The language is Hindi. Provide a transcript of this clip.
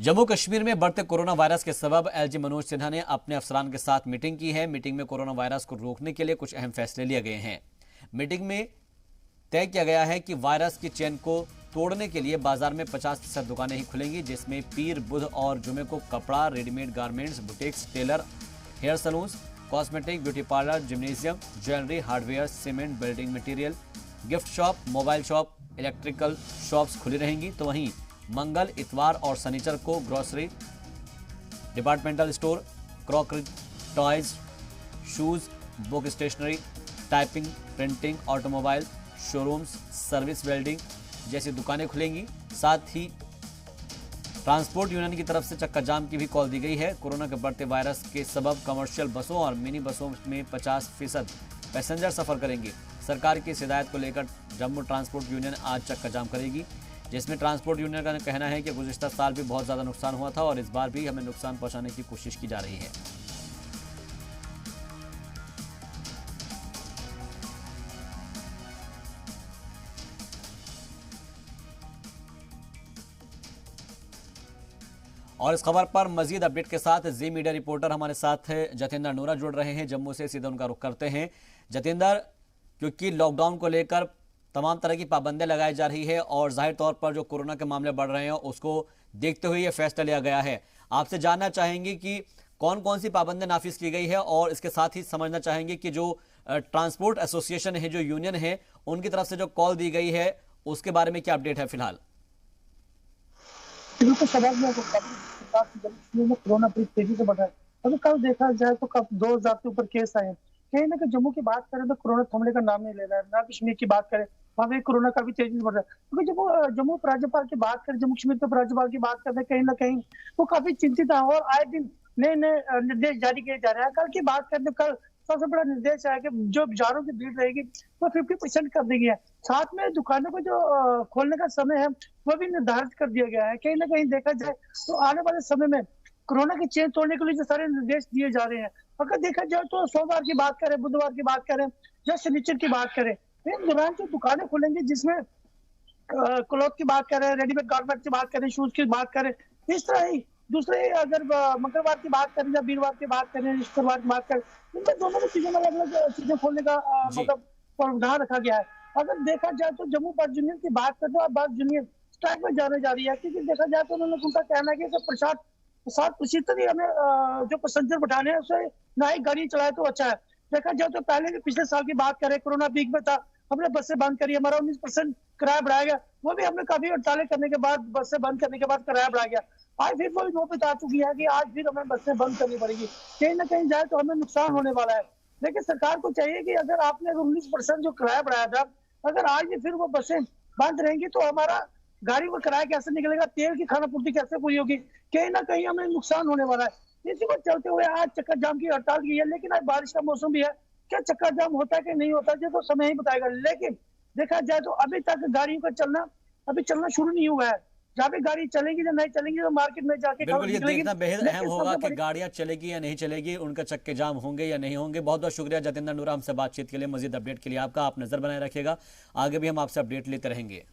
जम्मू कश्मीर में बढ़ते कोरोना वायरस के सबब एलजी मनोज सिन्हा ने अपने अफसरान के साथ मीटिंग की है। मीटिंग में कोरोना वायरस को रोकने के लिए कुछ अहम फैसले लिए गए हैं। मीटिंग में तय किया गया है कि वायरस की चेन को तोड़ने के लिए बाजार में 50% दुकानें ही खुलेंगी, जिसमें पीर, बुध और जुमे को कपड़ा, readymade garments, boutiques, tailor, hair salons, cosmetic, beauty parlour, gymnasium, jewellery, hardware, cement, building material, gift shop, mobile shop, electrical shops खुली रहेंगी। तो वहीं मंगल, इतवार और शनिचर को grocery, departmental store, crockery, toys, shoes, book stationery, typing, printing, automobile, showrooms, service, welding जैसी दुकानें खुलेंगी। साथ ही ट्रांसपोर्ट यूनियन की तरफ से चक्का जाम की भी कॉल दी गई है। कोरोना के बढ़ते वायरस के सबब कमर्शियल बसों और मिनी बसों में 50% पैसेंजर सफर करेंगे। सरकार की इस हिदायत को लेकर जम्मू ट्रांसपोर्ट यूनियन आज चक्का जाम करेगी, जिसमें ट्रांसपोर्ट यूनियन का कहना है कि गुज़िश्ता साल भी बहुत ज़्यादा नुकसान हुआ था और इस बार भी हमें नुकसान पहुंचाने की कोशिश की जा रही है। और इस खबर पर मजीद अपडेट के साथ जी मीडिया रिपोर्टर हमारे साथ जतेंद्र नूरा जुड़ रहे हैं जम्मू से। सीधे उनका रुख करते हैं। जतेंद्र, क्योंकि लॉकडाउन को लेकर तमाम तरह की पाबंदियां लगाई जा रही है और जाहिर तौर पर जो कोरोना के मामले बढ़ रहे हैं उसको देखते हुए यह फैसला लिया गया है। आपसे जानना चाहेंगे कि कौन कौन सी पाबंदियां नाफिज की गई है और इसके साथ ही समझना चाहेंगे कि जो ट्रांसपोर्ट एसोसिएशन है, जो यूनियन है, उनकी तरफ से जो कॉल दी गई है उसके बारे में क्या अपडेट है फिलहाल। कोरोना तेजी से बढ़ रहा है। अगर कल देखा जाए तो कब 2000 के ऊपर केस आए हैं। कहीं ना कहीं जम्मू की बात करें तो कोरोना थमने का नाम नहीं ले रहा है। ना कश्मीर की बात करें, वहां पे कोरोना काफी तेजी से बढ़ रहा है। क्योंकि जब जम्मू उपराज्यपाल की बात करें, जम्मू कश्मीर के उपराज्यपाल की बात करते हैं, कहीं ना कहीं वो काफी चिंतित है और आए दिन नए नए निर्देश जारी किए जा रहे हैं। कल की बात करें तो कल सबसे बड़ा निर्देश है कि जो बाजारों की भीड़ रहेगी वो 50% कर दी गई है। साथ में दुकानों को जो खोलने का समय है वो भी निर्धारित कर दिया गया है। कहीं ना कहीं देखा जाए तो आने वाले समय में कोरोना की चेन तोड़ने के लिए जो सारे निर्देश दिए जा रहे हैं, अगर देखा जाए तो सोमवार की बात करें, बुधवार की बात करें या शनिचर की बात करें, इन दौरान जो दुकानें खुलेंगी जिसमें क्लॉथ की बात करें, रेडीमेड गारमेंट की बात करें, शूज की बात करें, इस तरह ही दूसरे अगर मंगलवार की बात करें या वीरवार की बात करें, शुक्रवार की बात करें, इनमें दोनों में चीजों में अलग अलग चीजें खोलने का मतलब प्रावधान रखा गया है। अगर देखा जाए तो जम्मू बस यूनियन की बात करें तो बस यूनियन स्ट्राइक में जाने जा रही है, क्योंकि देखा जाए तो उन्होंने उनका कहना है कि प्रसाद साथ उसी तरह हमें जो पैसेंजर बैठाने हैं उसे ना ही गाड़ी चलाए तो अच्छा है। देखा जाए तो पहले भी पिछले साल की बात करें, कोरोना पीक में था, हमने बसें बंद करी, हमारा 19% किराया बढ़ाया गया, वो भी हमने काफी हड़तालें करने के बाद, बसें बंद करने के बाद किराया बढ़ाया गया। आज फिर वो नौबत आ चुकी है कि आज फिर हमें बसें बंद करनी पड़ेगी। कहीं ना कहीं जाए तो हमें नुकसान होने वाला है। लेकिन सरकार को चाहिए कि अगर आपने 19% जो किराया बढ़ाया था, अगर आज भी फिर वो बसें बंद रहेंगी तो हमारा गाड़ी में किराया कैसे निकलेगा, तेल की खाना पूर्ति कैसे पूरी होगी, कहीं ना कहीं हमें नुकसान होने वाला है। इसी को चलते हुए आज चक्का जाम की हड़ताल की है। लेकिन आज बारिश का मौसम भी है, क्या चक्का जाम होता है कि नहीं होता है तो समय ही बताएगा। लेकिन देखा जाए तो अभी तक गाड़ियों का चलना शुरू नहीं हुआ है। जहाँ पे गाड़ी चलेगी या नहीं चलेगी तो मार्केट में जाके बिल्कुल ये देखना बेहद अहम होगा कि गाड़ियां चलेगी या नहीं चलेगी, उनका चक्के जाम होंगे या नहीं होंगे। बहुत बहुत शुक्रिया जतेंद्र नूरा हमसे बातचीत के लिए। मजीद अपडेट के लिए आपका आप नजर बनाए रखिएगा, आगे भी हम आपसे अपडेट लेते रहेंगे।